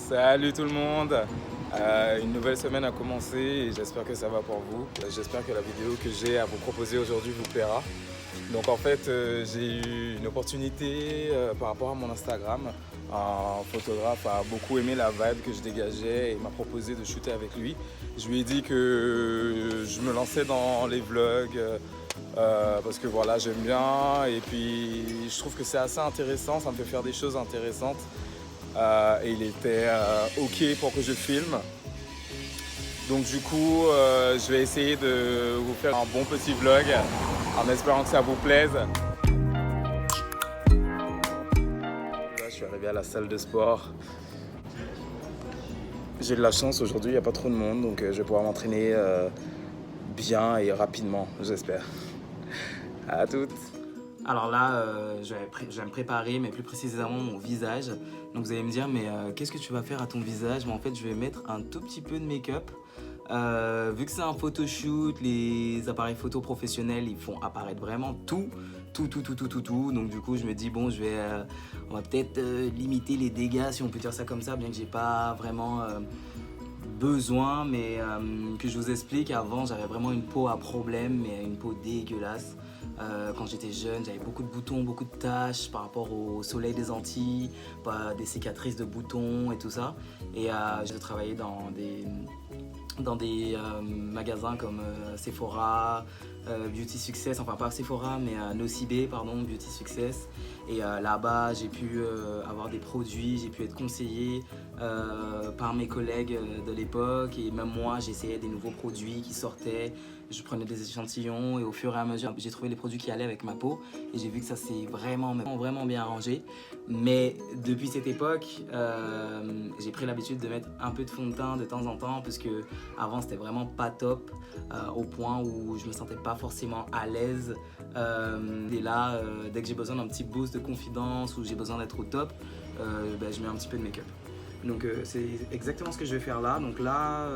Salut tout le monde. Une nouvelle semaine a commencé et j'espère que ça va pour vous. J'espère que la vidéo que j'ai à vous proposer aujourd'hui vous plaira. Donc en fait, j'ai eu une opportunité par rapport à mon Instagram. Un photographe a beaucoup aimé la vibe que je dégageais et m'a proposé de shooter avec lui. Je lui ai dit que je me lançais dans les vlogs parce que voilà, j'aime bien et puis je trouve que c'est assez intéressant, ça me fait faire des choses intéressantes. Et il était OK pour que je filme. Donc du coup, je vais essayer de vous faire un bon petit vlog en espérant que ça vous plaise. Là, je suis arrivé à la salle de sport. J'ai de la chance aujourd'hui, il n'y a pas trop de monde, donc je vais pouvoir m'entraîner bien et rapidement, j'espère. À toutes. Alors là, je vais me préparer, mais plus précisément mon visage. Donc vous allez me dire, mais qu'est-ce que tu vas faire à ton visage? Mais en fait, je vais mettre un tout petit peu de make-up. Vu que c'est un photoshoot, les appareils photo professionnels, ils font apparaître vraiment tout. Donc du coup, je me dis, bon, on va peut-être limiter les dégâts, si on peut dire ça comme ça, bien que j'ai pas vraiment besoin, mais que je vous explique, avant j'avais vraiment une peau à problème, mais une peau dégueulasse. Quand j'étais jeune, j'avais beaucoup de boutons, beaucoup de taches par rapport au soleil des Antilles, des cicatrices de boutons et tout ça. Et j'ai travaillé dans des magasins comme Sephora, Beauty Success, enfin pas Sephora mais Nocibé, pardon, Beauty Success. Et là-bas j'ai pu avoir des produits, j'ai pu être conseillé par mes collègues de l'époque, et même moi j'essayais des nouveaux produits qui sortaient, je prenais des échantillons et au fur et à mesure j'ai trouvé les produits qui allaient avec ma peau et j'ai vu que ça s'est vraiment bien arrangé. Mais depuis cette époque, j'ai pris l'habitude de mettre un peu de fond de teint de temps en temps parce que avant c'était vraiment pas top, au point où je me sentais pas forcément à l'aise. Et là, dès que j'ai besoin d'un petit boost de confiance ou j'ai besoin d'être au top, je mets un petit peu de make-up. Donc c'est exactement ce que je vais faire là. Donc là,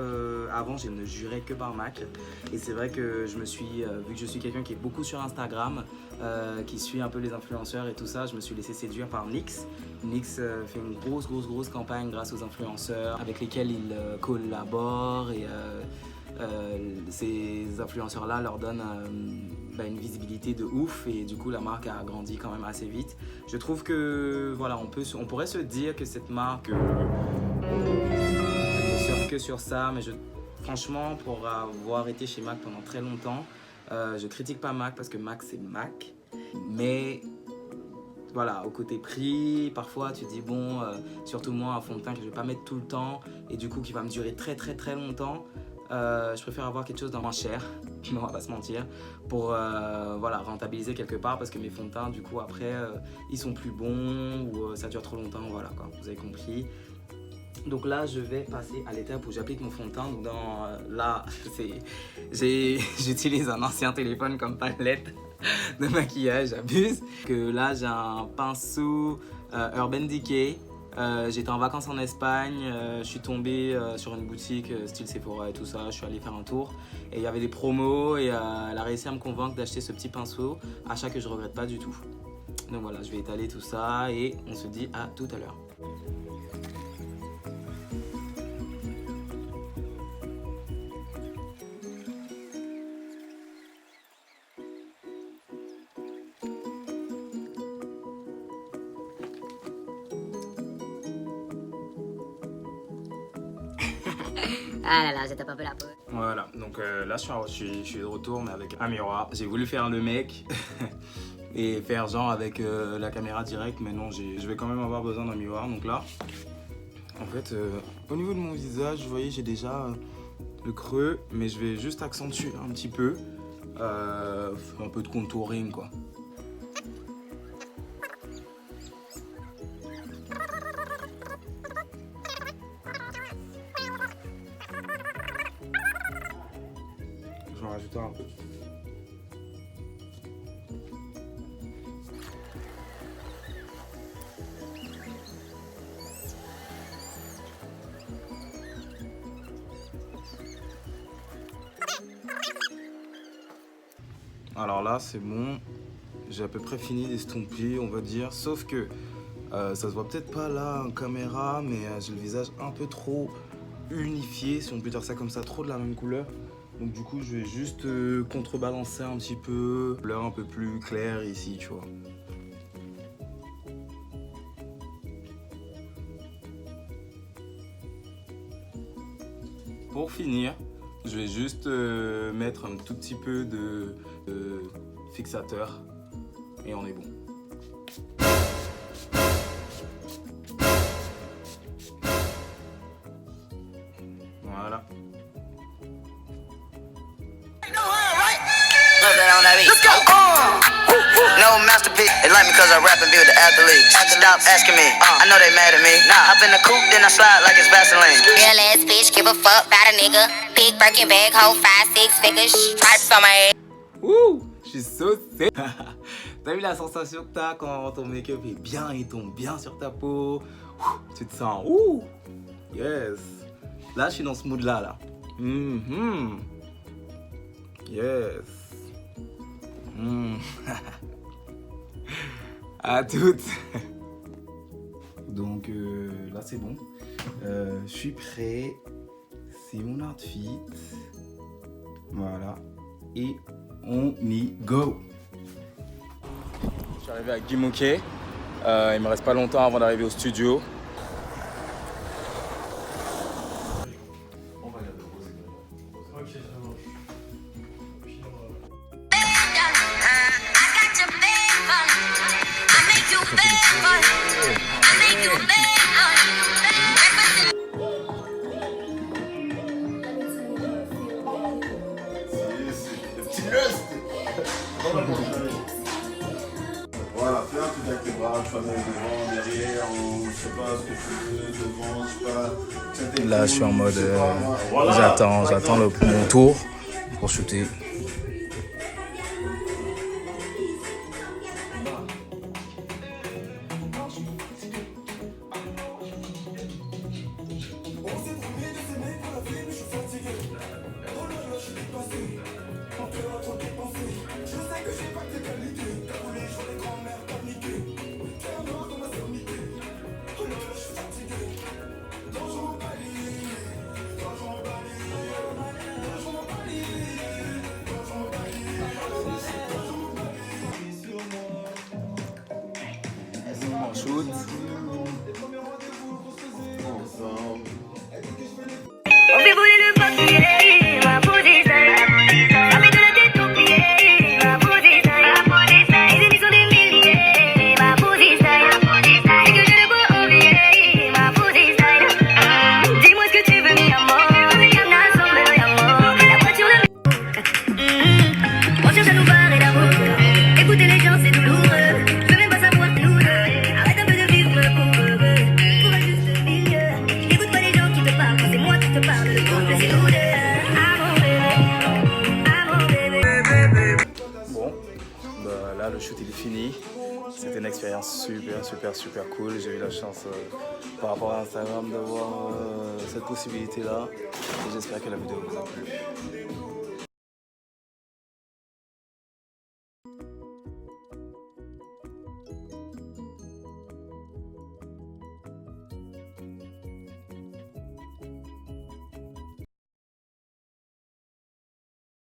avant je ne jurais que par MAC. Et c'est vrai que je me suis, vu que je suis quelqu'un qui est beaucoup sur Instagram, qui suit un peu les influenceurs et tout ça, je me suis laissé séduire par NYX. NYX fait une grosse campagne grâce aux influenceurs avec lesquels il collabore, et ces influenceurs-là leur donnent une visibilité de ouf, et du coup la marque a grandi quand même assez vite. Je trouve que voilà, on pourrait se dire que cette marque ne surfe que sur ça, mais franchement, pour avoir été chez MAC pendant très longtemps, je critique pas MAC parce que MAC c'est MAC, mais voilà, au côté prix, parfois tu te dis bon, surtout moi un fond de teint que je vais pas mettre tout le temps et du coup qui va me durer très longtemps, je préfère avoir quelque chose de moins cher, on va pas se mentir, pour voilà, rentabiliser quelque part, parce que mes fonds de teint du coup après ils sont plus bons ou ça dure trop longtemps, voilà quoi, vous avez compris. Donc là, je vais passer à l'étape où j'applique mon fond de teint. Donc là, j'utilise un ancien téléphone comme palette de maquillage, j'abuse. Que là, j'ai un pinceau Urban Decay. J'étais en vacances en Espagne, je suis tombé sur une boutique style Sephora et tout ça, je suis allé faire un tour et il y avait des promos, et elle a réussi à me convaincre d'acheter ce petit pinceau, achat que je regrette pas du tout. Donc voilà, je vais étaler tout ça et on se dit à tout à l'heure. Ah là là, je tape un peu la peau. Voilà, donc là je suis de retour, mais avec un miroir. J'ai voulu faire le mec et faire genre avec la caméra directe, mais non, je vais quand même avoir besoin d'un miroir. Donc là, en fait, au niveau de mon visage, vous voyez, j'ai déjà le creux, mais je vais juste accentuer un petit peu, un peu de contouring quoi. Je vais en rajouter un peu. Alors là, c'est bon. J'ai à peu près fini d'estomper, on va dire. Sauf que Ça se voit peut-être pas là en caméra, mais j'ai le visage un peu trop unifié, si on peut dire ça comme ça, trop de la même couleur. Donc du coup, je vais juste contrebalancer un petit peu, couleur un peu plus claire ici, tu vois. Pour finir, je vais juste mettre un tout petit peu de fixateur et on est bon. Voilà. Let's go. No masterpiece. They like me cause I rap and be with the athletes. Stop asking me. I know they mad at me. Hop in the coupe, then I slide like it's Vaseline. Real ass bitch, give a fuck about a nigga. Big Birkin bag, hold 5-6 figures. Stripes on my head. Wouh, je suis saucé. T'as vu la sensation que t'as quand ton make-up est bien, il tombe bien sur ta peau. Tu te sens, ouh, yes. Là, je suis dans ce mood-là, là. Yes. À toutes. Donc là, c'est bon. Je suis prêt. C'est mon outfit. Voilà. Et on y go. Je suis arrivé à Guy Môquet. Il me reste pas longtemps avant d'arriver au studio. Voilà, fais un truc avec tes bras, tu vas mettre devant, derrière, je sais pas ce que tu veux, devant, je sais pas. Là, je suis en mode. J'attends mon tour pour shooter. Shoot. On fait voler le papier, ma police. Ça met de la tête aux pieds, ma police. Les ennemis sont des milliers, ma police. C'est que je ne peux oublier, ma police. Dis-moi ce que tu veux, mi amor. Y'en a sans mi amor. La voiture de on cherche à nous barrer la route. Écouter les gens, c'est douloureux. Je veux même pas savoir nous deux. Arrête un peu de vivre pour eux. Pour un juste milieu. Écoute pas les gens qui te parlent, c'est moi qui te parle. Le couple, c'est nous deux. Ah mon bébé. Bon, bah, là le shoot il est fini. C'était une expérience super cool. J'ai eu la chance par rapport à Instagram d'avoir cette possibilité là. Et j'espère que la vidéo vous a plu.